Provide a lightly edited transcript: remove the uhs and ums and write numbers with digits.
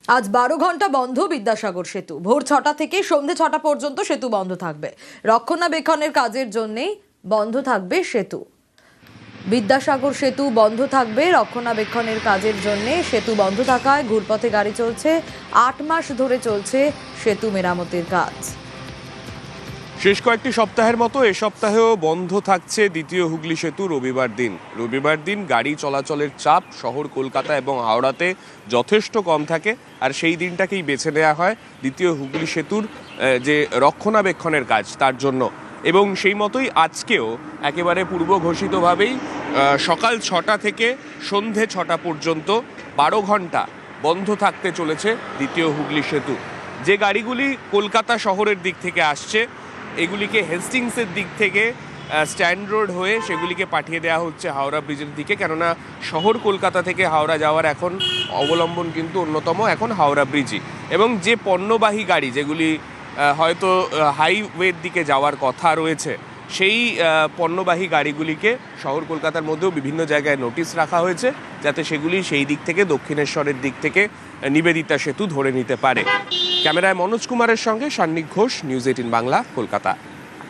আজ 12 ঘন্টা বন্ধ বিদ্যাসাগর সেতু। ভোর 6টা থেকে সন্ধ্যে 6টা পর্যন্ত সেতু বন্ধ থাকবে। রক্ষণাবেক্ষণের কাজের জন্যই বন্ধ থাকবে সেতু। বিদ্যাসাগর সেতু বন্ধ থাকবে রক্ষণাবেক্ষণের কাজের জন্য। সেতু বন্ধ থাকায় ঘুরপথে গাড়ি চলছে। 8 মাস ধরে চলছে সেতু মেরামতের কাজ। শেষ কয়েকটি সপ্তাহের মতো এ সপ্তাহেও বন্ধ থাকছে দ্বিতীয় হুগলি সেতু রবিবার দিন গাড়ি চলাচলের চাপ শহর কলকাতা এবং হাওড়াতে যথেষ্ট কম থাকে, আর সেই দিনটাকেই বেছে নেওয়া হয় দ্বিতীয় হুগলি সেতুর যে রক্ষণাবেক্ষণের কাজ তার জন্য। এবং সেই মতোই আজকেও একেবারে পূর্ব ঘোষিতভাবেই সকাল 6টা থেকে সন্ধে 6টা পর্যন্ত 12 ঘন্টা বন্ধ থাকতে চলেছে দ্বিতীয় হুগলি সেতু। যে গাড়িগুলি কলকাতা শহরের দিক থেকে আসছে এগুলিকে হেস্টিংসের দিক থেকে স্ট্যান্ড রোড হয়ে সেগুলিকে পাঠিয়ে দেওয়া হচ্ছে হাওড়া ব্রিজের দিকে, কেননা শহর কলকাতা থেকে হাওড়া যাওয়ার এখন অবলম্বন কিন্তু অন্যতম এখন হাওড়া ব্রিজই। এবং যে পণ্যবাহী গাড়ি যেগুলি হয়তো হাইওয়ের দিকে যাওয়ার কথা রয়েছে সেই পণ্যবাহী গাড়িগুলিকে শহর কলকাতার মধ্যেও বিভিন্ন জায়গায় নোটিশ রাখা হয়েছে যাতে সেগুলি সেই দিক থেকে দক্ষিণেশ্বরের দিক থেকে নিবেদিতা সেতু ধরে নিতে পারে। ক্যামেরায় মনোজ কুমারের সঙ্গে সান্নিক ঘোষ, নিউজ 18 বাংলা, কলকাতা।